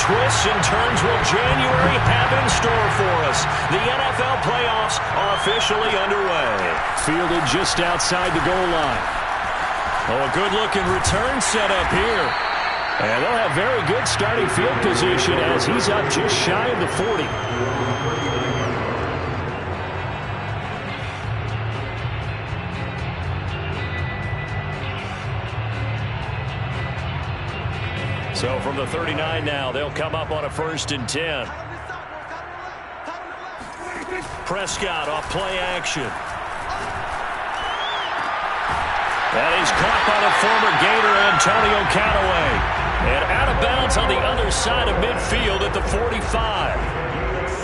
twists and turns will January have in store for us? The NFL playoffs are officially underway. Fielded just outside the goal line. Oh, a good-looking return set up here. And they'll have very good starting field position as he's up just shy of the 40. So from the 39 now, they'll come up on a 1st and 10. Prescott off play action. That is caught by the former Gator Antonio Callaway. And out of bounds on the other side of midfield at the 45.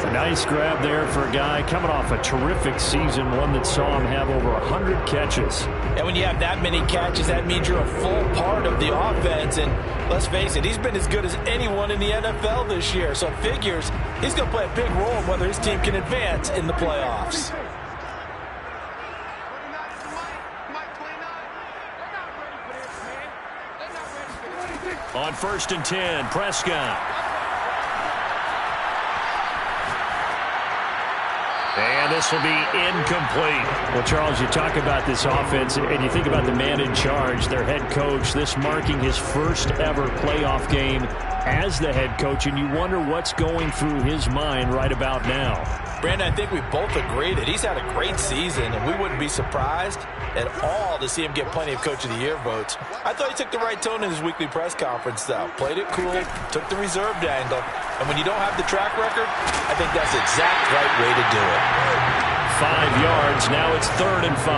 A nice grab there for a guy coming off a terrific season, one that saw him have over 100 catches. And when you have that many catches, that means you're a full part of the offense. And let's face it, he's been as good as anyone in the NFL this year. So it figures he's going to play a big role in whether his team can advance in the playoffs. On 1st and 10, Prescott. And this will be incomplete. Well, Charles, you talk about this offense, and you think about the man in charge, their head coach, this marking his first ever playoff game as the head coach, and you wonder what's going through his mind right about now. Brandon, I think we both agree that he's had a great season, and we wouldn't be surprised at all to see him get plenty of Coach of the Year votes. I thought he took the right tone in his weekly press conference, though. Played it cool, took the reserved angle, and when you don't have the track record, I think that's the exact right way to do it. 5 yards, now it's 3rd and 5.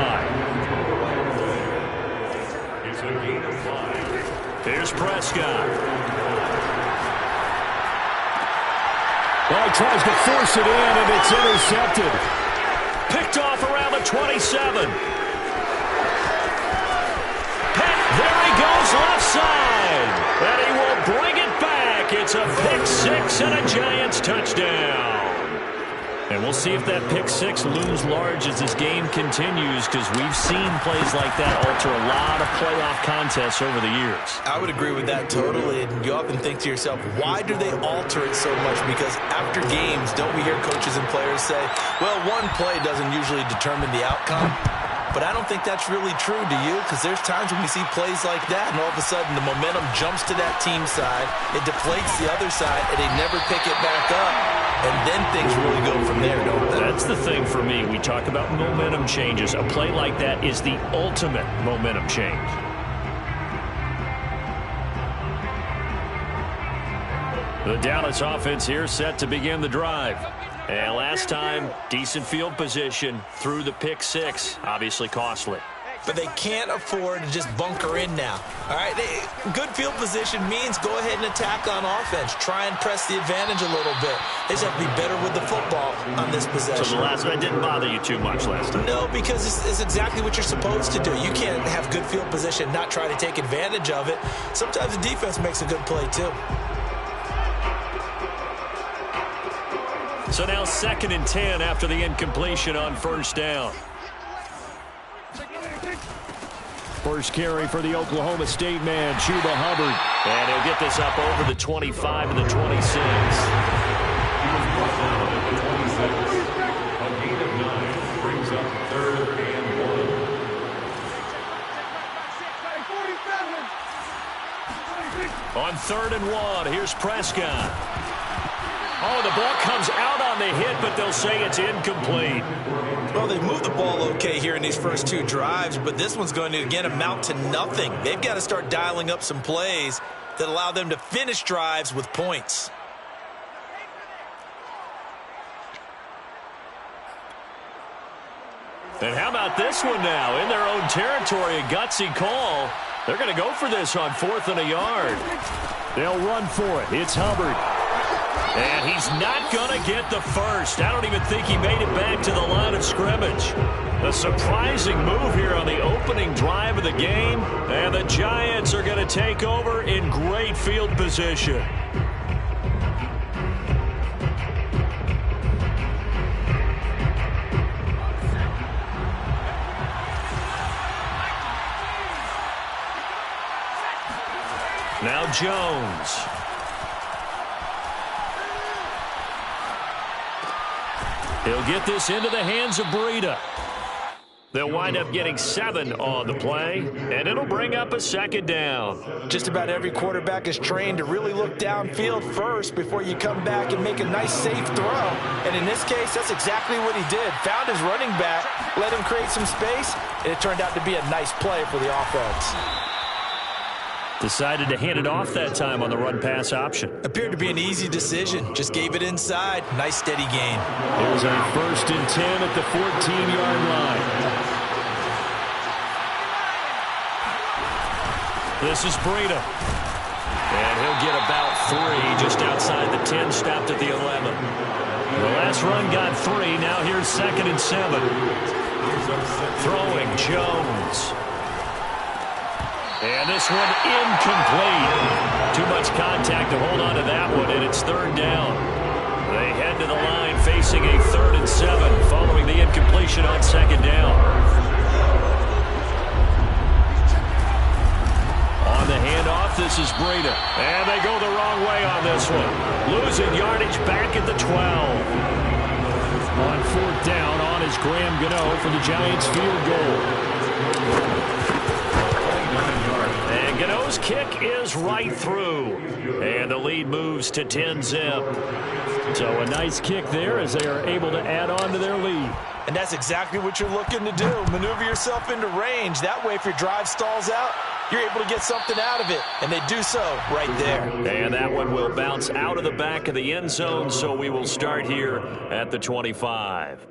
Here's Prescott. Well, he tries to force it in, and it's intercepted. Picked off around the 27. There he goes left side. And he will bring it back. It's a pick 6 and a Giants touchdown. And we'll see if that pick 6 looms large as this game continues, because we've seen plays like that alter a lot of playoff contests over the years. I would agree with that totally. And you often think to yourself, why do they alter it so much? Because after games, don't we hear coaches and players say, well, one play doesn't usually determine the outcome? But I don't think that's really true, do you? Because there's times when we see plays like that, and all of a sudden the momentum jumps to that team side, it deflates the other side, and they never pick it back up. And then things really go from there, don't they? That's the thing for me. We talk about momentum changes. A play like that is the ultimate momentum change. The Dallas offense here set to begin the drive. And last time, decent field position through the pick 6. Obviously costly. But they can't afford to just bunker in now. All right, good field position means go ahead and attack on offense. Try and press the advantage a little bit. They just have to be better with the football on this possession. So the last one didn't bother you too much last time? No, because it's exactly what you're supposed to do. You can't have good field position, not try to take advantage of it. Sometimes the defense makes a good play too. So now 2nd and 10 after the incompletion on 1st down. First carry for the Oklahoma State man, Chuba Hubbard. And he'll get this up over the 25 and the 26. A gain of 9 brings up 3rd and 1. On 3rd and 1, here's Prescott. Oh, the ball comes out on the hit, but they'll say it's incomplete. Well, they've moved the ball okay here in these first 2 drives, but this one's going to, again, amount to nothing. They've got to start dialing up some plays that allow them to finish drives with points. And how about this one now? In their own territory, a gutsy call. They're going to go for this on 4th and a yard. They'll run for it. It's Hubbard. And he's not going to get the first. I don't even think he made it back to the line of scrimmage. A surprising move here on the opening drive of the game. And the Giants are going to take over in great field position. Now Jones. He'll get this into the hands of Breida. They'll wind up getting 7 on the play, and it'll bring up a second down. Just about every quarterback is trained to really look downfield first before you come back and make a nice, safe throw. And in this case, that's exactly what he did. Found his running back, let him create some space, and it turned out to be a nice play for the offense. Decided to hand it off that time on the run-pass option. Appeared to be an easy decision. Just gave it inside. Nice, steady gain. Here's a 1st and 10 at the 14-yard line. This is Breida. And he'll get about 3 just outside the 10, stopped at the 11. The last run got 3. Now here's 2nd and 7. Throwing Jones. And this one incomplete. Too much contact to hold on to that one, and it's 3rd down. They head to the line facing a 3rd and 7 following the incompletion on 2nd down. On the handoff, this is Breida. And they go the wrong way on this one. Losing yardage back at the 12. On 4th down, on is Graham Gano for the Giants field goal. And Gano's kick is right through. And the lead moves to 10-zip. So a nice kick there as they are able to add on to their lead. And that's exactly what you're looking to do. Maneuver yourself into range. That way, if your drive stalls out, you're able to get something out of it. And they do so right there. And that one will bounce out of the back of the end zone, so we will start here at the 25.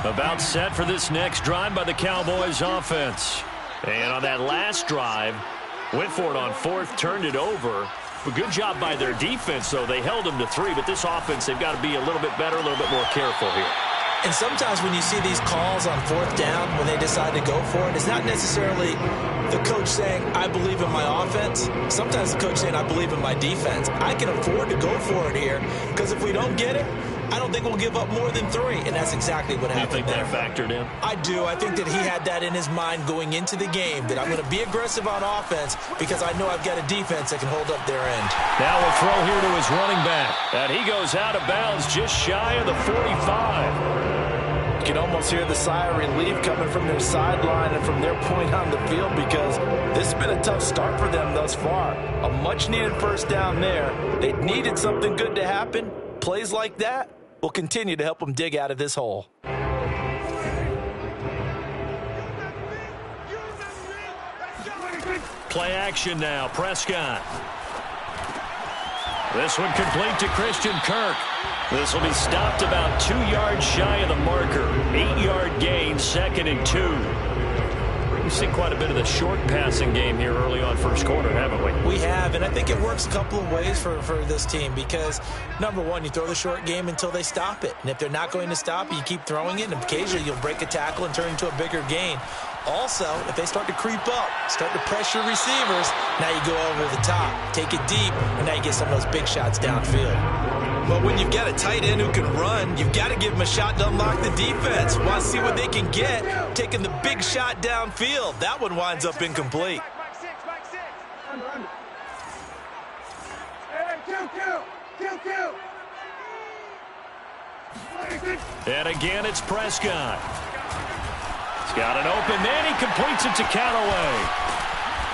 About set for this next drive by the Cowboys offense. And on that last drive, went for it on 4th, turned it over. A good job by their defense, though. They held them to 3, but this offense, they've got to be a little bit better, a little bit more careful here. And sometimes when you see these calls on 4th down, when they decide to go for it, it's not necessarily the coach saying, I believe in my offense. Sometimes the coach saying, I believe in my defense. I can afford to go for it here, because if we don't get it, I don't think we'll give up more than 3, and that's exactly what happened. You think that factored in? I do. I think that he had that in his mind going into the game, that I'm going to be aggressive on offense because I know I've got a defense that can hold up their end. Now we'll throw here to his running back, and he goes out of bounds just shy of the 45. You can almost hear the sigh of relief coming from their sideline and from their point on the field, because this has been a tough start for them thus far. A much-needed 1st down there. They needed something good to happen. Plays like that will continue to help them dig out of this hole. Play action now. Prescott. This one complete to Christian Kirk. This will be stopped about 2 yards shy of the marker. 8-yard gain, 2nd and 2. We've seen quite a bit of the short passing game here early on 1st quarter, haven't we? We have, and I think it works a couple of ways for this team, because, number one, you throw the short game until they stop it. And if they're not going to stop it, you keep throwing it, and occasionally you'll break a tackle and turn into a bigger gain. Also, if they start to creep up, start to pressure receivers, now you go over the top, take it deep, and now you get some of those big shots downfield. But when you've got a tight end who can run, you've got to give him a shot to unlock the defense. Want to see what they can get, taking the big shot downfield. That one winds up incomplete. And again, it's Prescott. He's got an open man. He completes it to Callaway.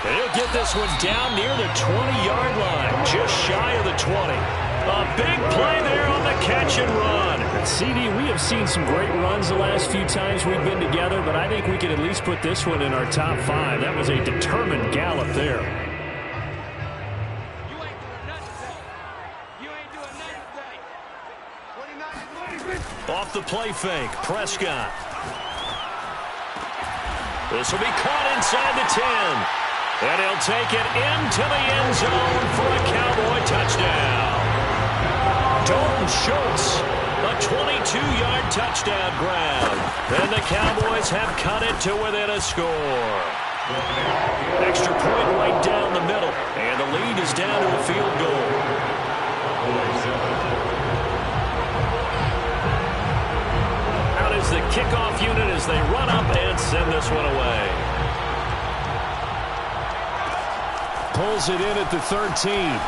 And he'll get this one down near the 20-yard line, just shy of the 20. A big play there on the catch and run. CD, we have seen some great runs the last few times we've been together, but I think we could at least put this one in our top 5. That was a determined gallop there. Off the play fake, Prescott. This will be caught inside the 10. And he'll take it into the end zone for a Cowboy touchdown. Dalton Schultz, a 22-yard touchdown grab. And the Cowboys have cut it to within a score. Extra point right down the middle. And the lead is down to a field goal. the kickoff unit as they run up and send this one away. Pulls it in at the 13.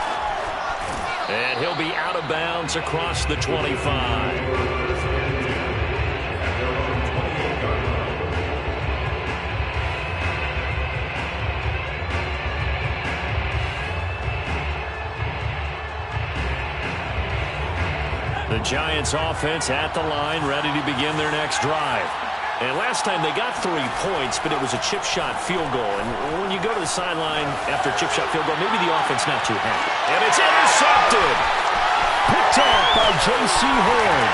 And he'll be out of bounds across the 25. The Giants offense at the line, ready to begin their next drive. And last time they got 3 points, but it was a chip shot field goal. And when you go to the sideline after a chip shot field goal, maybe the offense not too happy. And it's intercepted. Picked off by J.C. Horn.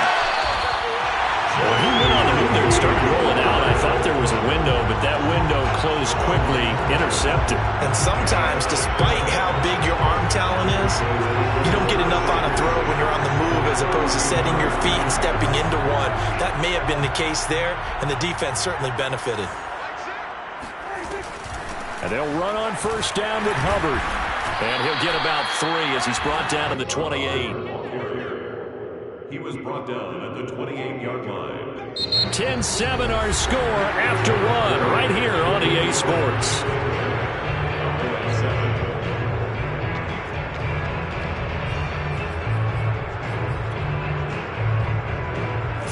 Well, he went on the move there and started rolling out. I thought there was a window, but that window closed quickly, intercepted. And sometimes, despite how big your arm talent is, you don't get enough on a throw when you're on the move as opposed to setting your feet and stepping into one. That may have been the case there, and the defense certainly benefited. And they'll run on first down with Hubbard. And he'll get about 3 as he's brought down to the 28. He was brought down at the 28-yard line. 10-7 our score after 1 right here on EA Sports.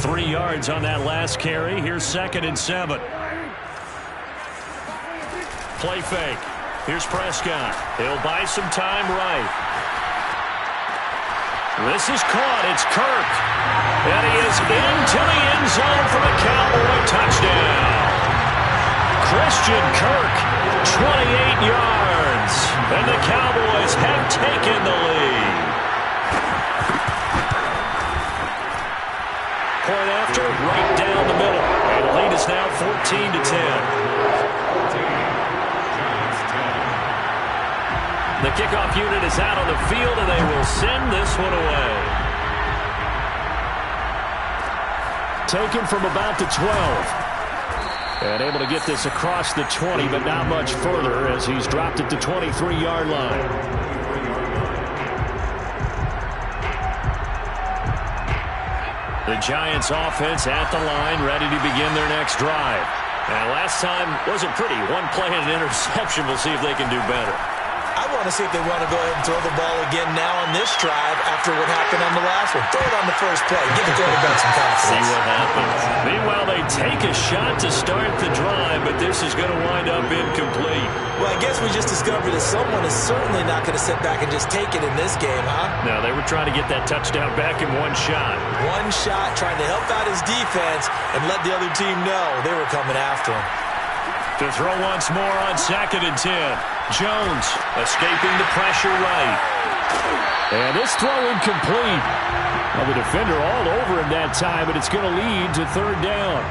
3 yards on that last carry. Here's 2nd and 7. Play fake. Here's Prescott. He'll buy some time right. This is caught. It's Kirk. And he is into the end zone for a Cowboy touchdown. Christian Kirk, 28 yards. And the Cowboys have taken the lead. Point after, right down the middle. And the lead is now 14-10. The kickoff unit is out on the field, and they will send this one away. Taken from about the 12. And able to get this across the 20, but not much further as he's dropped at the 23-yard line. The Giants offense at the line, ready to begin their next drive. And last time wasn't pretty. 1 play and an interception. We'll see if they can do better. I want to see if they want to go ahead and throw the ball again now on this drive after what happened on the last one. Throw it on the first play. Give the quarterback some confidence. See what happens. Meanwhile, they take a shot to start the drive, but this is going to wind up incomplete. Well, I guess we just discovered that someone is certainly not going to sit back and just take it in this game, huh? No, they were trying to get that touchdown back in 1 shot. 1 shot, trying to help out his defense and let the other team know they were coming after him. To throw once more on 2nd and 10. Jones escaping the pressure right. And this throw incomplete. Well, the defender all over him that time, but it's going to lead to 3rd down.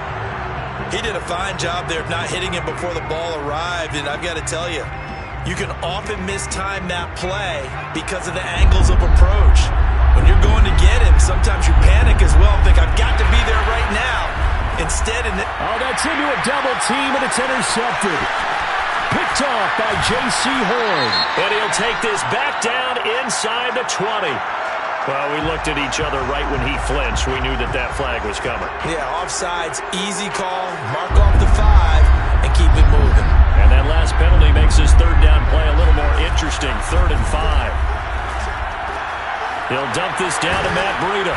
He did a fine job there of not hitting it before the ball arrived, and I've got to tell you, you can often mistime that play because of the angles of approach. When you're going to get him, sometimes you panic as well, think, I've got to be there right now. Instead, that's into a double team, and it's intercepted. Picked off by J.C. Horn. And he'll take this back down inside the 20. Well, we looked at each other right when he flinched. We knew that that flag was coming. Yeah, offsides, easy call, mark off the 5, and keep it moving. And that last penalty makes his 3rd down play a little more interesting. 3rd and 5. He'll dump this down to Matt Breida.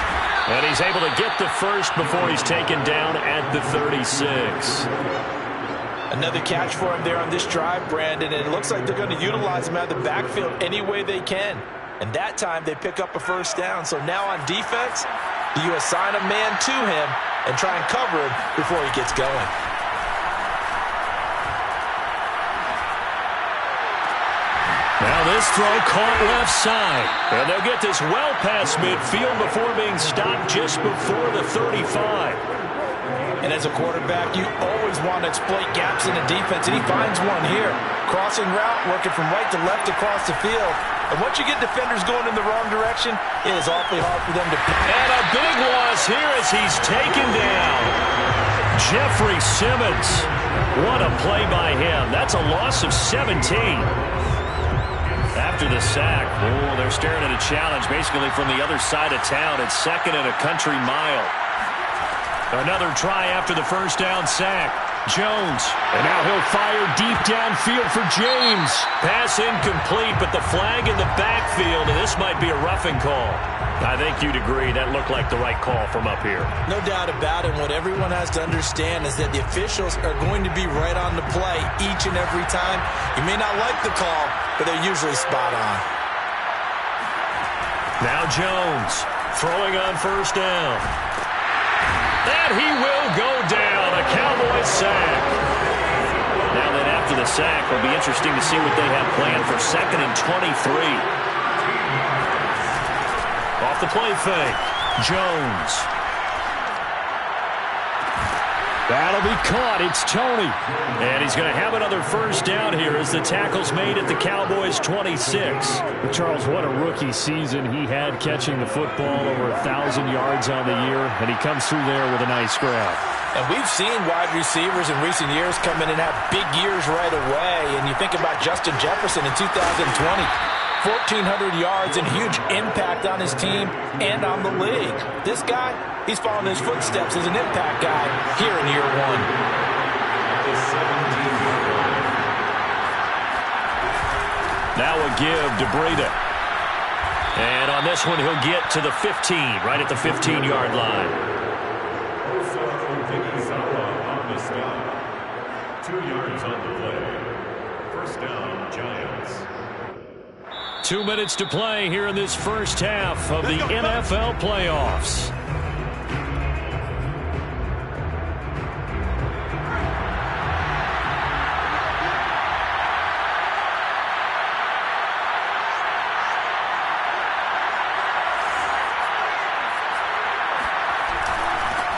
And he's able to get the first before he's taken down at the 36. Another catch for him there on this drive, Brandon, and it looks like they're going to utilize him out of the backfield any way they can. And that time they pick up a first down. So now on defense, do you assign a man to him and try and cover him before he gets going? Now this throw caught left side. And they'll get this well past midfield before being stopped just before the 35. And as a quarterback, you always want to exploit gaps in the defense, and he finds one here. Crossing route, working from right to left across the field. And once you get defenders going in the wrong direction, it is awfully hard for them to pick. And a big loss here as he's taken down. Jeffrey Simmons. What a play by him. That's a loss of 17. After the sack, they're staring at a challenge basically from the other side of town. It's 2nd and a country mile. Another try after the first down sack. Jones, and now he'll fire deep downfield for James. Pass incomplete, but the flag in the backfield, and this might be a roughing call. I think you'd agree that looked like the right call from up here. No doubt about it. What everyone has to understand is that the officials are going to be right on the play each and every time. You may not like the call, but they're usually spot on. Now Jones throwing on first down. And he will go down. A Cowboys sack. Now then, after the sack, it'll be interesting to see what they have planned for 2nd and 23. Off the play fake. Jones. That'll be caught. It's Tony. And he's going to have another first down here as the tackle's made at the Cowboys' 26. But Charles, what a rookie season he had catching the football, over 1,000 yards on the year, and he comes through there with a nice grab. And we've seen wide receivers in recent years come in and have big years right away. And you think about Justin Jefferson in 2020. 1,400 yards and huge impact on his team and on the league. This guy, he's following his footsteps as an impact guy here in year one. Now a give to Breida. And on this one, he'll get to the 15, right at the 15-yard line. 2 yards on the play. First down, Giants. 2 minutes to play here in this first half of the NFL playoffs.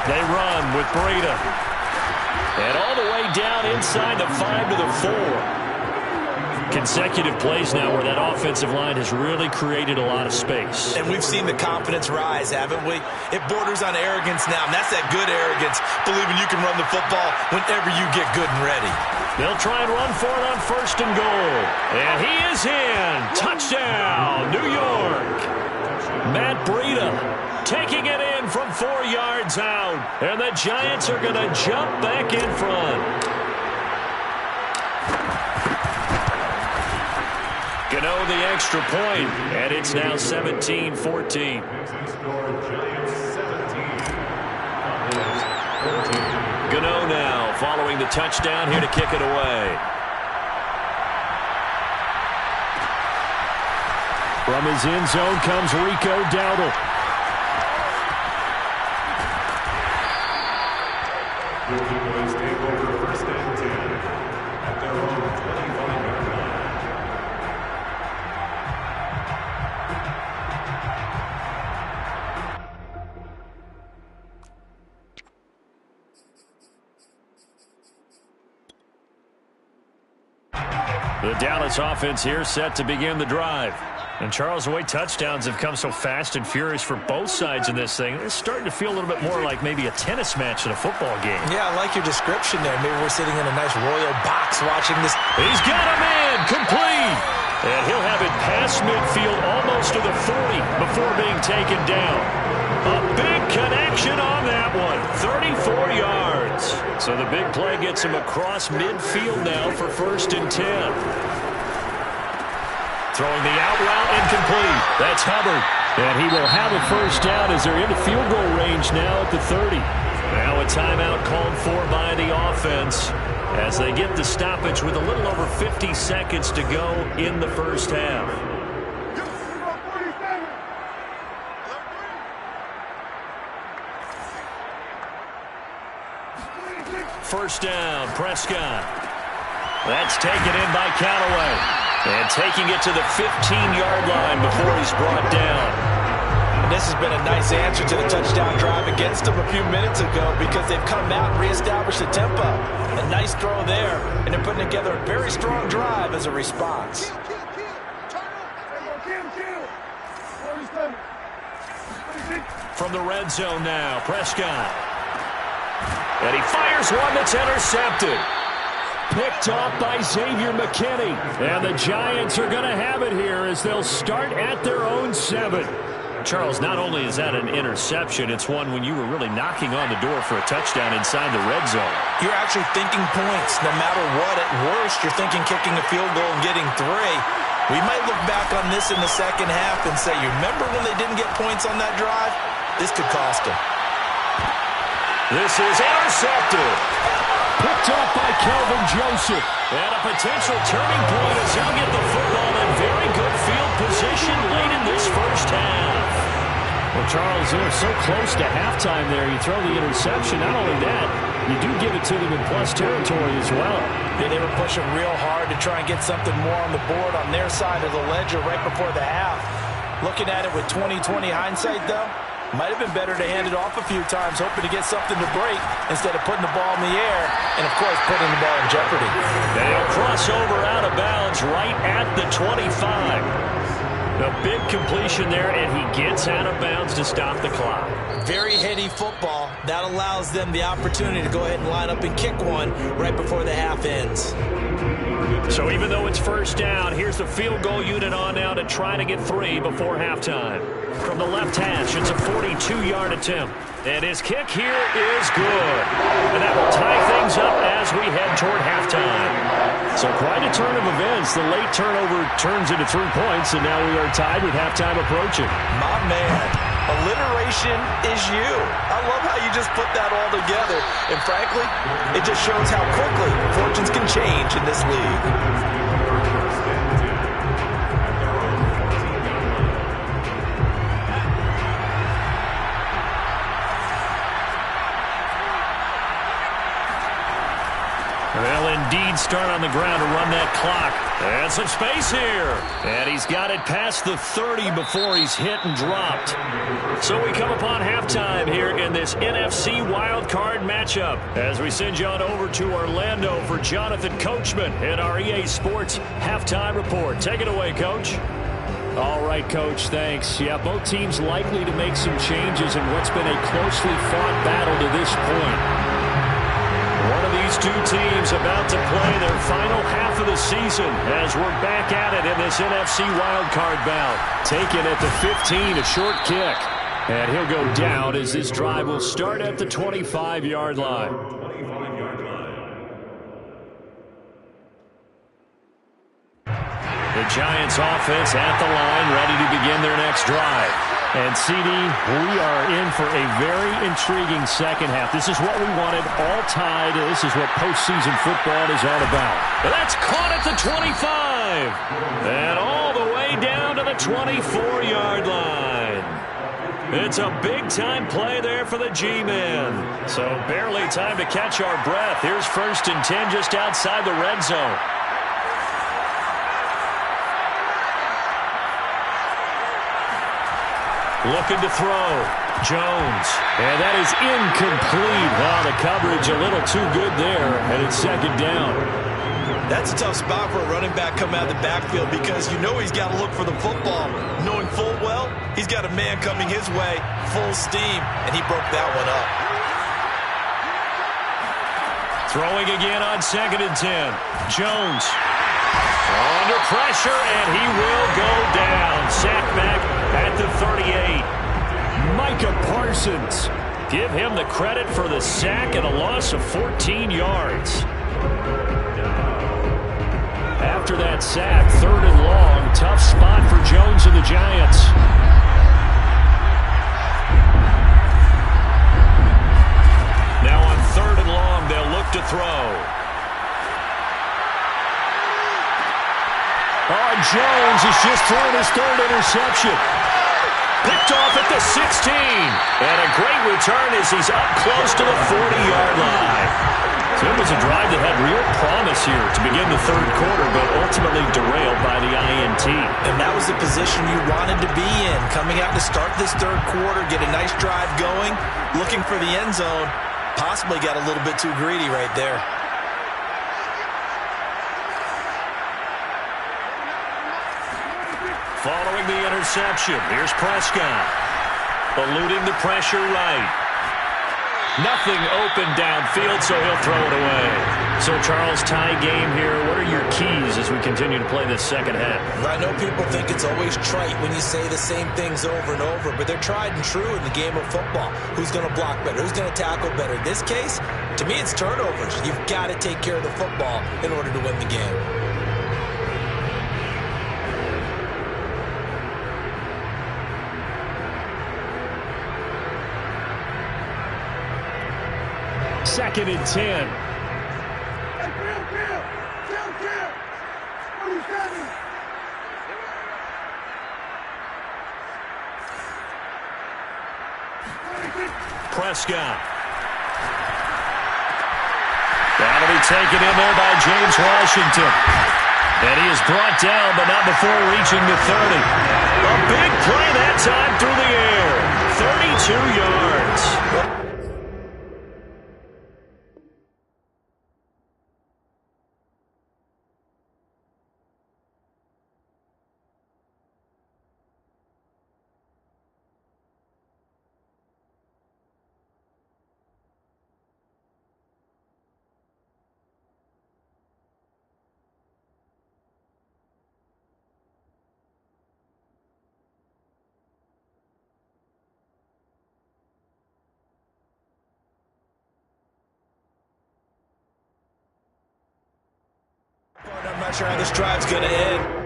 They run with Breida. And all the way down inside the 5 to the 4. Consecutive plays now where that offensive line has really created a lot of space. And we've seen the confidence rise, haven't we? It borders on arrogance now, and that's that good arrogance, believing you can run the football whenever you get good and ready. They'll try and run for it on 1st and goal. And he is in. Touchdown, New York. Matt Breida taking it in from 4 yards out. And the Giants are going to jump back in front. Gano the extra point, and it's now 17-14. Gano now following the touchdown here to kick it away. From his end zone comes Rico Dowdle. Boys take over 1st and 10 at their own 25-yard line. The Dallas offense here set to begin the drive. And Charles, the way touchdowns have come so fast and furious for both sides in this thing, it's starting to feel a little bit more like maybe a tennis match in a football game. Yeah, I like your description there. Maybe we're sitting in a nice royal box watching this. He's got a man complete. And he'll have it past midfield almost to the 40 before being taken down. A big connection on that one. 34 yards. So the big play gets him across midfield now for 1st and 10. Throwing the out route incomplete. That's Hubbard. And he will have a first down as they're into field goal range now at the 30. Now a timeout called for by the offense as they get the stoppage with a little over 50 seconds to go in the first half. First down, Prescott. That's taken in by Callaway. And taking it to the 15-yard line before he's brought down. And this has been a nice answer to the touchdown drive against them a few minutes ago because they've come out and reestablished the tempo. A nice throw there, and they're putting together a very strong drive as a response. From the red zone now, Prescott. And he fires one that's intercepted. Picked off by Xavier McKinney. And the Giants are going to have it here as they'll start at their own 7. Charles, not only is that an interception, it's one when you were really knocking on the door for a touchdown inside the red zone. You're actually thinking points. No matter what, at worst, you're thinking kicking a field goal and getting 3. We might look back on this in the second half and say, you remember when they didn't get points on that drive? This could cost them. This is intercepted. Picked up by Kelvin Joseph. And a potential turning point as he'll get the football in very good field position late in this first half. Well, Charles, they were so close to halftime there. You throw the interception. Not only that, you do give it to them in plus territory as well. Yeah, they were pushing real hard to try and get something more on the board on their side of the ledger right before the half. Looking at it with 20/20 hindsight, though, might have been better to hand it off a few times, hoping to get something to break instead of putting the ball in the air and, of course, putting the ball in jeopardy. They'll cross over out of bounds right at the 25. A big completion there, and he gets out of bounds to stop the clock. Very heady football. That allows them the opportunity to go ahead and line up and kick one right before the half ends. So even though it's first down, here's the field goal unit on now to try to get 3 before halftime. From the left hash, it's a 42-yard attempt. And his kick here is good. And that will tie things up as we head toward halftime. So quite a turn of events. The late turnover turns into 3 points, and now we are tied with halftime approaching. My man, alliteration is you. I love how you just put that all together. And frankly, it just shows how quickly fortunes can change in this league. They'll indeed start on the ground to run that clock. And some space here. And he's got it past the 30 before he's hit and dropped. So we come upon halftime here in this NFC wildcard matchup as we send you on over to Orlando for Jonathan Coachman in our EA Sports halftime report. Take it away, Coach. All right, Coach, thanks. Yeah, both teams likely to make some changes in what's been a closely fought battle to this point. One of these two teams about to play their final half of the season as we're back at it in this NFC wildcard bout. Taken at the 15, a short kick. And he'll go down as this drive will start at the 25-yard line. The Giants offense at the line, ready to begin their next drive. And, CD, we are in for a very intriguing second half. This is what we wanted, all tied. This is what postseason football is all about. That's caught at the 25. And all the way down to the 24-yard line. It's a big-time play there for the G-men. So barely time to catch our breath. Here's 1st and 10 just outside the red zone. Looking to throw. Jones. And that is incomplete. Wow, the coverage a little too good there, and it's 2nd down. That's a tough spot for a running back coming out of the backfield because you know he's got to look for the football. Knowing full well, he's got a man coming his way, full steam, and he broke that one up. Throwing again on 2nd and 10. Jones. Under pressure, and he will go down. Sacked back at the 38. Micah Parsons. Give him the credit for the sack and a loss of 14 yards. After that sack, 3rd and long. Tough spot for Jones and the Giants. Now on 3rd and long, they'll look to throw. Oh, Jones has just thrown his 3rd interception. Picked off at the 16. And a great return as he's up close to the 40-yard line. So it was a drive that had real promise here to begin the 3rd quarter, but ultimately derailed by the INT. And that was the position you wanted to be in. Coming out to start this 3rd quarter, get a nice drive going, looking for the end zone. Possibly got a little bit too greedy right there. Following the interception, here's Prescott. Eluding the pressure right. Nothing open downfield, so he'll throw it away. So, Charles, tie game here. What are your keys as we continue to play this second half? I know people think it's always trite when you say the same things over and over, but they're tried and true in the game of football. Who's going to block better? Who's going to tackle better? In this case, to me, it's turnovers. You've got to take care of the football in order to win the game. Second and 10. Prescott. That'll be taken in there by James Washington. And he is brought down, but not before reaching the 30. A big play that time through the air. 32 yards. I'm not sure how this drive's going to end.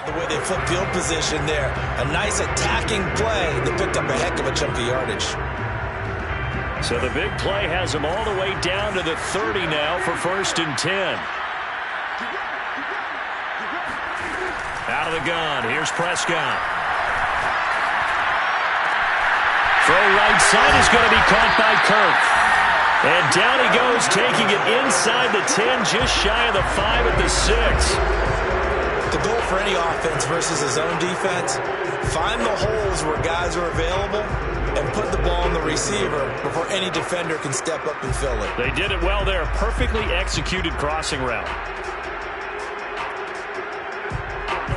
The way they flip field position there. A nice attacking play. They picked up a heck of a chunk of yardage. So the big play has them all the way down to the 30 now for 1st and 10. Out of the gun. Here's Prescott. Throw right side is going to be caught by Kirk. And down he goes, taking it inside the 10, just shy of the 5 at the 6. The goal for any offense versus his own defense, find the holes where guys are available and put the ball on the receiver before any defender can step up and fill it. They did it well there. Perfectly executed crossing route.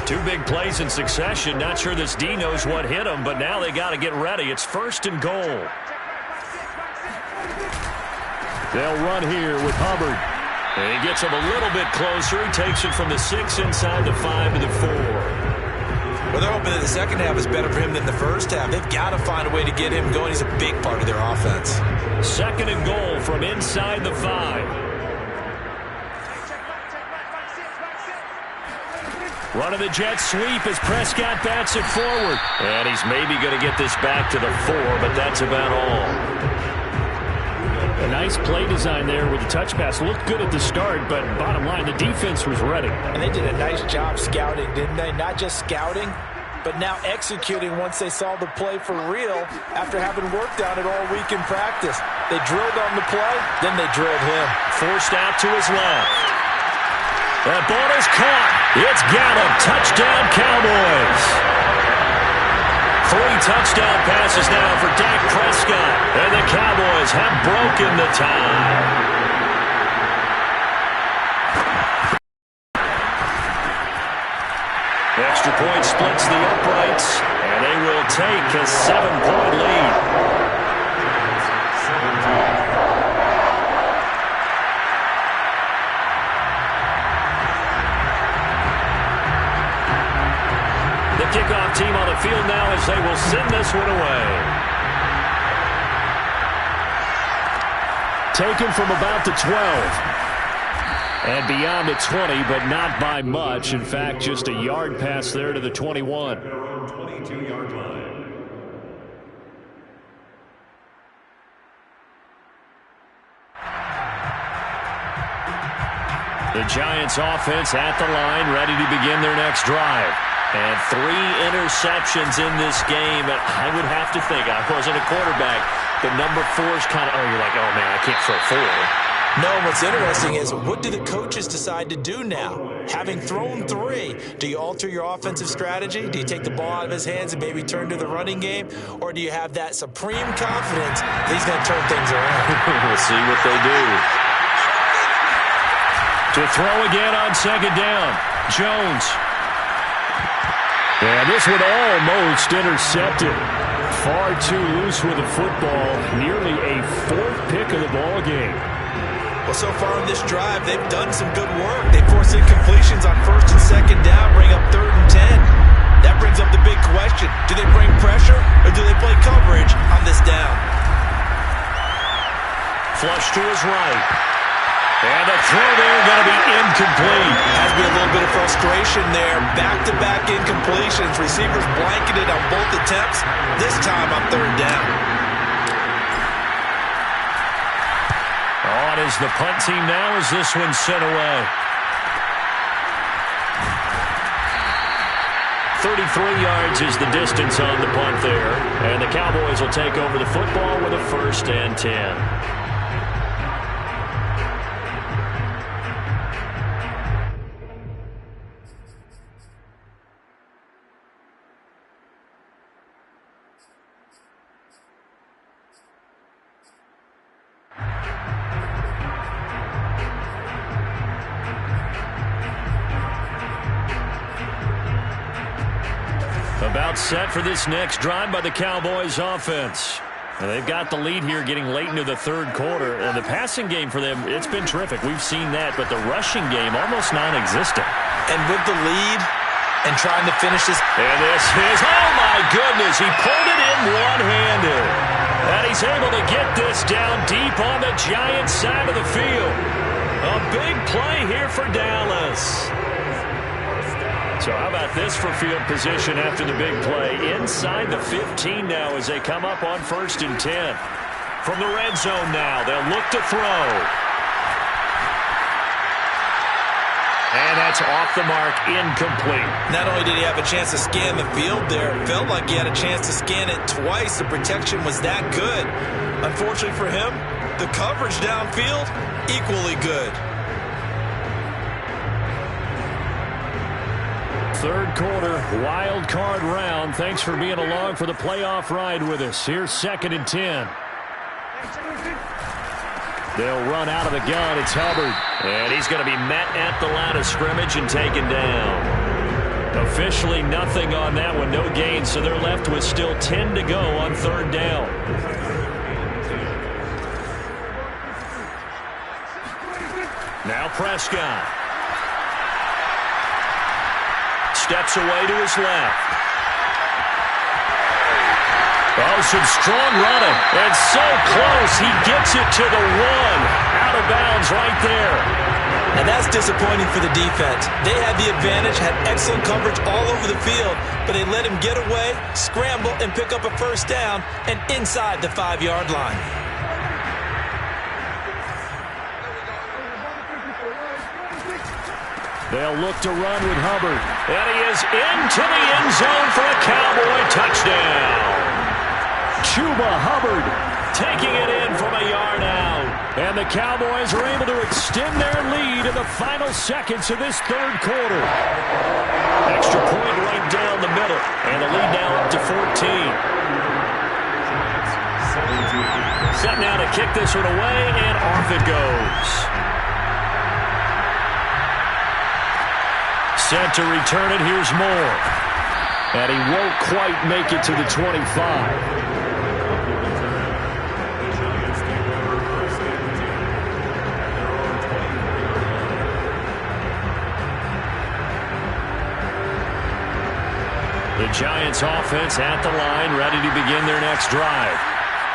2 big plays in succession. Not sure this D knows what hit him, but now they got to get ready. It's 1st and goal. They'll run here with Hubbard. And he gets him a little bit closer. He takes it from the 6 inside the 5 to the 4. Well, they're hoping that the second half is better for him than the first half. They've got to find a way to get him going. He's a big part of their offense. 2nd and goal from inside the 5. Running the jet sweep as Prescott bats it forward. And he's maybe going to get this back to the 4, but that's about all. A nice play design there with the touch pass. Looked good at the start, but bottom line, the defense was ready. And they did a nice job scouting, didn't they? Not just scouting, but now executing once they saw the play for real after having worked on it all week in practice. They drilled on the play, then they drilled him. Forced out to his left. That ball is caught. It's Gallup. Touchdown, Cowboys. 3 touchdown passes now for Dak Prescott. And the Cowboys have broken the tie. Extra point splits the uprights, and they will take a 7-point lead. Kickoff team on the field now as they will send this one away. Taken from about the 12. And beyond the 20, but not by much. In fact, just a yard pass there to the 21. 22-yard line. The Giants offense at the line, ready to begin their next drive. And 3 interceptions in this game. And I would have to think, I wasn't a quarterback, but number 4 is kind of, you're like, oh, man, I can't throw 4. No, what's interesting is, what do the coaches decide to do now? Having thrown 3, do you alter your offensive strategy? Do you take the ball out of his hands and maybe turn to the running game? Or do you have that supreme confidence that he's going to turn things around? We'll see what they do. To throw again on 2nd down. Jones. And this one almost intercepted. Far too loose with the football. Nearly a 4th pick of the ball game. Well, so far in this drive, they've done some good work. They forced incompletions on 1st and 2nd down, bring up 3rd and 10. That brings up the big question. Do they bring pressure or do they play coverage on this down? Flush to his right. And the throw there going to be incomplete. Has been a little bit of frustration there. Back-to-back incompletions. Receivers blanketed on both attempts. This time on 3rd down. On is the punt team now as this one's sent away. 33 yards is the distance on the punt there. And the Cowboys will take over the football with a 1st and 10. About set for this next drive by the Cowboys offense. And they've got the lead here getting late into the 3rd quarter. And the passing game for them, it's been terrific. We've seen that, but the rushing game almost non-existent. And with the lead and trying to finish this. And this is, oh my goodness, he pulled it in one-handed. And he's able to get this down deep on the Giants side of the field. A big play here for Dallas. So how about this for field position after the big play? Inside the 15 now as they come up on 1st and 10. From the red zone now, they'll look to throw. And that's off the mark, incomplete. Not only did he have a chance to scan the field there, it felt like he had a chance to scan it twice. The protection was that good. Unfortunately for him, the coverage downfield, equally good. Third quarter, wild card round. Thanks for being along for the playoff ride with us. Here's 2nd and 10. They'll run out of the gun. It's Hubbard. And he's going to be met at the line of scrimmage and taken down. Officially nothing on that one. No gain, so they're left with still 10 to go on 3rd down. Now Prescott. Steps away to his left. Oh, some strong running. And so close. He gets it to the 1. Out of bounds right there. And that's disappointing for the defense. They had the advantage, had excellent coverage all over the field, but they let him get away, scramble, and pick up a 1st down and inside the 5-yard line. They'll look to run with Hubbard. And he is into the end zone for a Cowboy touchdown. Chuba Hubbard taking it in from a yard out. And the Cowboys are able to extend their lead in the final seconds of this 3rd quarter. Extra point right down the middle. And the lead now up to 14. Set now to kick this one away, and off it goes. Set to return it. Here's Moore. And he won't quite make it to the 25. The Giants offense at the line, ready to begin their next drive.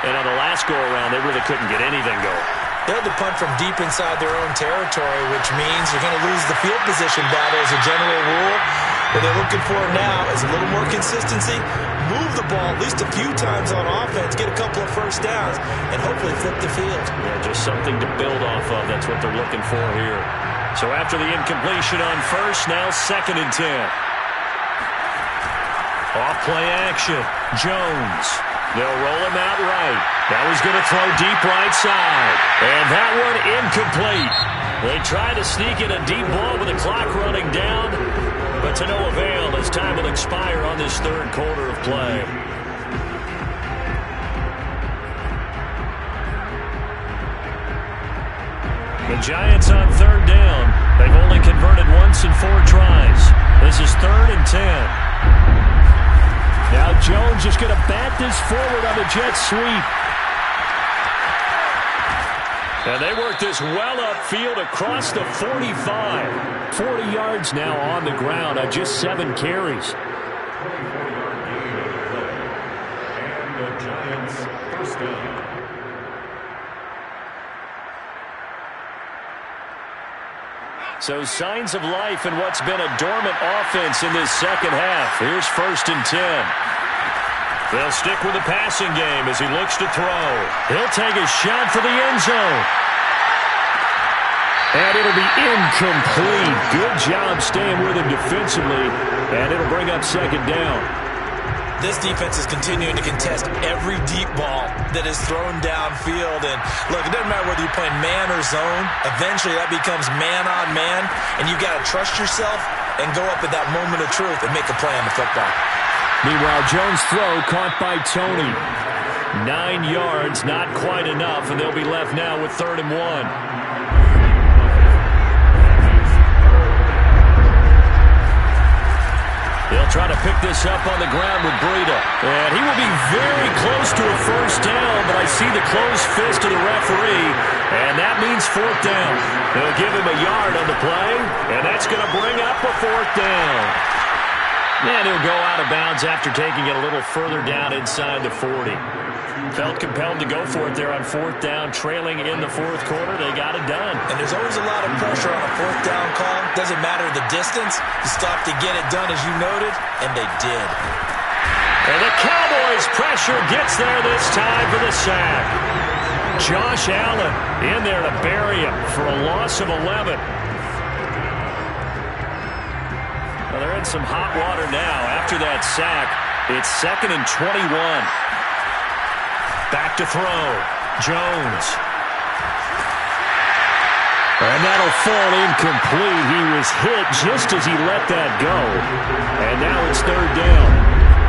And on the last go-around, they really couldn't get anything going. They had to punt from deep inside their own territory, which means you're going to lose the field position battle as a general rule. What they're looking for now is a little more consistency, move the ball at least a few times on offense, get a couple of 1st downs, and hopefully flip the field. Yeah, just something to build off of. That's what they're looking for here. So after the incompletion on 1st, now 2nd and 10. Off play action. Jones. They'll roll him out right. Now he's going to throw deep right side. And that one incomplete. They try to sneak in a deep ball with the clock running down, but to no avail as time will expire on this 3rd quarter of play. The Giants on 3rd down. They've only converted once in 4 tries. This is 3rd and 10. Now Jones is going to bat this forward on the jet sweep. And they work this well upfield across the 45. 40 yards now on the ground on just 7 carries. 24-yard gain of the play. And the Giants 1st down. So signs of life in what's been a dormant offense in this 2nd half. Here's 1st and 10. They'll stick with the passing game as he looks to throw. He'll take a shot for the end zone. And it'll be incomplete. Good job staying with him defensively. And it'll bring up 2nd down. This defense is continuing to contest every deep ball that is thrown downfield. And look, it doesn't matter whether you're playing man or zone. Eventually that becomes man on man. And you've got to trust yourself and go up at that moment of truth and make a play on the football. Meanwhile, Jones' throw caught by Tony. 9 yards, not quite enough, and they'll be left now with 3rd and 1. They'll try to pick this up on the ground with Breida. And he will be very close to a 1st down, but I see the closed fist of the referee, and that means 4th down. They'll give him a yard on the play, and that's going to bring up a 4th down. And he'll go out of bounds after taking it a little further down inside the 40. Felt compelled to go for it there on fourth down, trailing in the fourth quarter. They got it done. And there's always a lot of pressure on a fourth down call. Doesn't matter the distance. You stop to get it done, as you noted, and they did. And the Cowboys' pressure gets there this time for the sack. Josh Allen in there to bury him for a loss of 11. Well, they're in some hot water now. After that sack, it's 2nd and 21. Back to throw. Jones. And that'll fall incomplete. He was hit just as he let that go. And now it's 3rd down.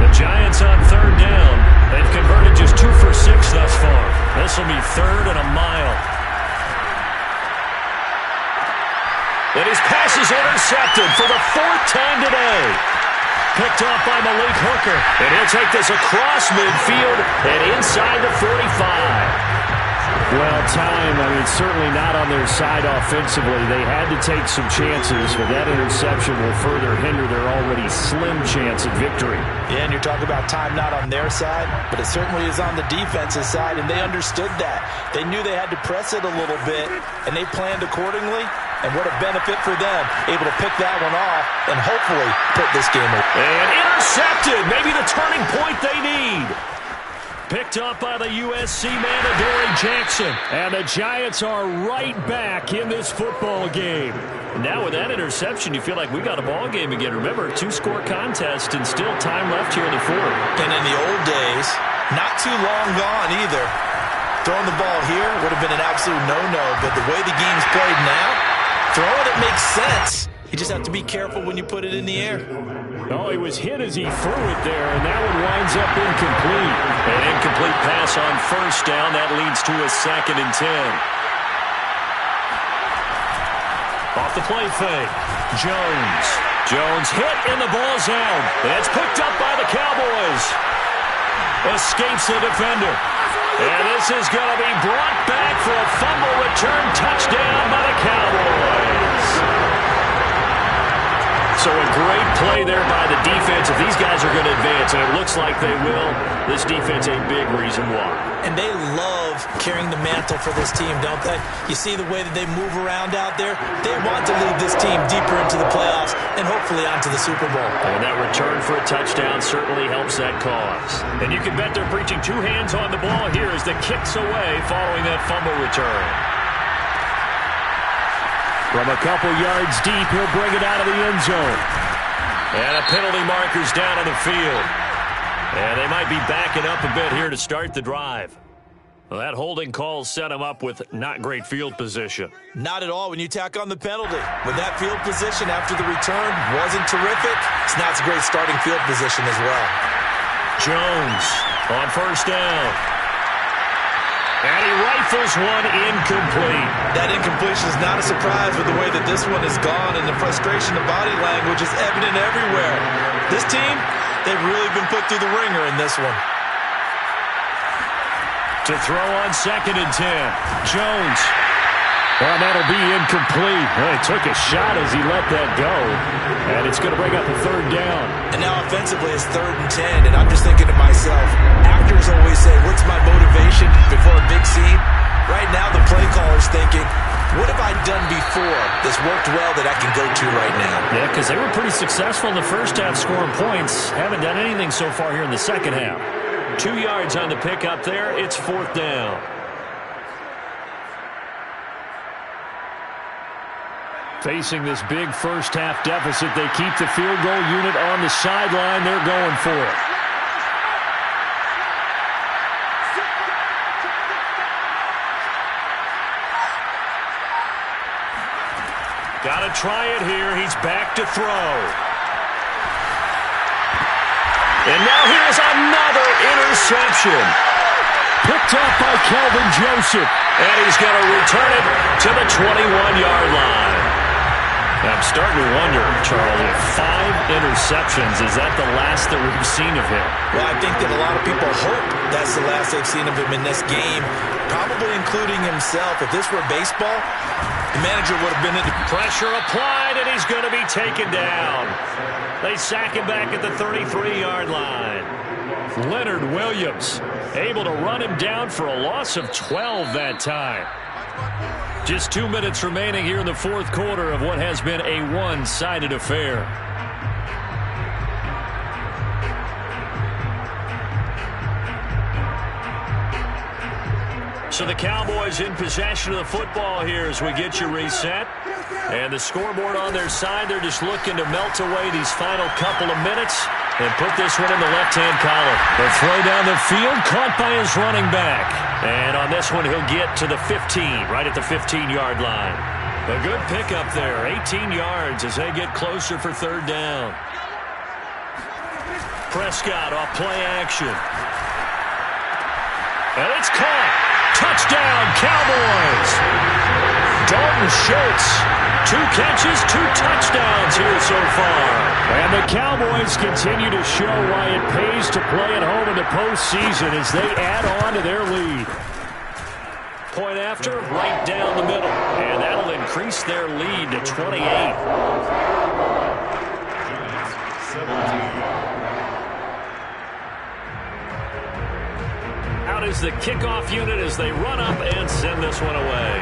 The Giants on 3rd down. They've converted just 2 for 6 thus far. This will be 3rd and a mile. And his pass is intercepted for the 4th time today. Picked off by Malik Hooker. And he'll take this across midfield and inside the 45. Well, time, certainly not on their side offensively. They had to take some chances, but that interception will further hinder their already slim chance at victory. Yeah, and you're talking about time not on their side, but it certainly is on the defense's side, and they understood that. They knew they had to press it a little bit, and they planned accordingly, and what a benefit for them, able to pick that one off and hopefully put this game away. And intercepted, maybe the turning point they need. Picked up by the USC man, Adoree Jackson. And the Giants are right back in this football game. Now with that interception, you feel like we got a ball game again. Remember, 2-score contest and still time left here in the 4th. And in the old days, not too long gone either. Throwing the ball here would have been an absolute no-no, but the way the game's played now, throwing it makes sense. You just have to be careful when you put it in the air. Oh, he was hit as he threw it there, and that one winds up incomplete. An incomplete pass on 1st down. That leads to a 2nd and 10. Off the play fake. Jones hit, and the ball's out. It's picked up by the Cowboys. Escapes the defender. And this is going to be brought back for a fumble return touchdown by the Cowboys. So a great play there by the defense. If these guys are going to advance, and it looks like they will, this defense a big reason why. And they love carrying the mantle for this team, don't they? You see the way that they move around out there? They want to lead this team deeper into the playoffs and hopefully onto the Super Bowl. And that return for a touchdown certainly helps that cause. And you can bet they're preaching 2 hands on the ball here as the kick's away following that fumble return. From a couple yards deep, he'll bring it out of the end zone. And a penalty marker's down on the field. And they might be backing up a bit here to start the drive. Well, that holding call set him up with not great field position. Not at all when you tack on the penalty. With that field position after the return wasn't terrific, it's not a great starting field position as well. Jones on 1st down. And he rifles one incomplete. That incompletion is not a surprise with the way that this one has gone, and the frustration of body language is evident everywhere. This team, they've really been put through the ringer in this one. To throw on 2nd and 10. Jones. Well, that'll be incomplete. Well, he took a shot as he let that go. And it's going to bring up a 3rd down. And now offensively it's 3rd and 10, and I'm just thinking to myself, actors always say, what's my motivation before a big scene? Right now the play caller's thinking, what have I done before this worked well that I can go to right now? Yeah, because they were pretty successful in the first half scoring points. Haven't done anything so far here in the second half. 2 yards on the pickup there. It's 4th down. Facing this big first-half deficit, they keep the field goal unit on the sideline. They're going for it. Got to try it here. He's back to throw. And now here's another interception. Picked up by Kelvin Joseph. And he's going to return it to the 21-yard line. I'm starting to wonder, Charles, if 5 interceptions, is that the last that we've seen of him? Well, I think that a lot of people hope that's the last they've seen of him in this game, probably including himself. If this were baseball, the manager would have been in. Pressure applied, and he's going to be taken down. They sack him back at the 33-yard line. Leonard Williams able to run him down for a loss of 12 that time. Just 2 minutes remaining here in the fourth quarter of what has been a one-sided affair. So the Cowboys in possession of the football here as we get you reset. And the scoreboard on their side, they're just looking to melt away these final couple of minutes and put this one in the left-hand column. The throw down the field, caught by his running back. And on this one, he'll get to the 15, right at the 15-yard line. A good pickup there, 18 yards as they get closer for third down. Prescott off play action. And it's caught. Touchdown, Cowboys! Dalton Schultz, 2 catches, 2 touchdowns here so far. And the Cowboys continue to show why it pays to play at home in the postseason as they add on to their lead. Point after, right down the middle. And that'll increase their lead to 28. Out is the kickoff unit as they run up and send this one away.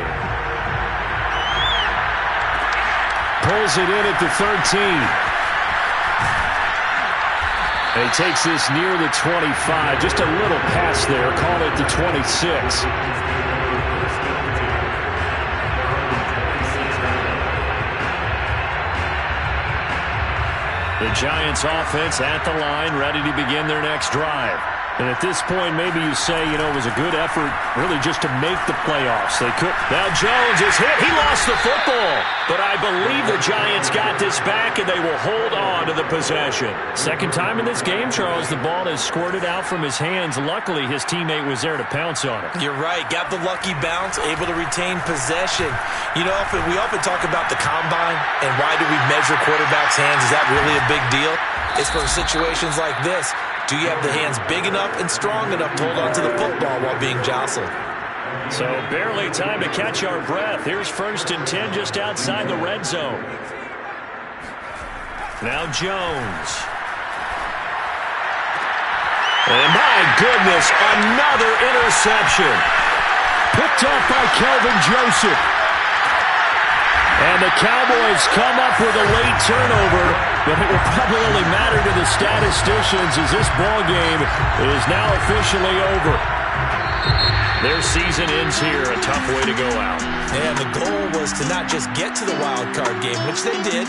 Pulls it in at the 13. And he takes this near the 25. Just a little pass there. Call it the 26. The Giants offense at the line, ready to begin their next drive. And at this point, maybe you say, it was a good effort really just to make the playoffs. They could. Now Jones is hit. He lost the football. But I believe the Giants got this back, and they will hold on to the possession. Second time in this game, Charles, the ball has squirted out from his hands. Luckily, his teammate was there to pounce on it. You're right. Got the lucky bounce, able to retain possession. We often talk about the combine and why do we measure quarterbacks' hands. Is that really a big deal? It's for situations like this. Do you have the hands big enough and strong enough to hold on to the football while being jostled? So barely time to catch our breath. Here's 1st and 10 just outside the red zone. Now Jones. And my goodness, another interception. Picked up by Kelvin Joseph. And the Cowboys come up with a late turnover, but it will probably only matter to the statisticians as this ball game is now officially over. Their season ends here, a tough way to go out. And the goal was to not just get to the wild card game, which they did,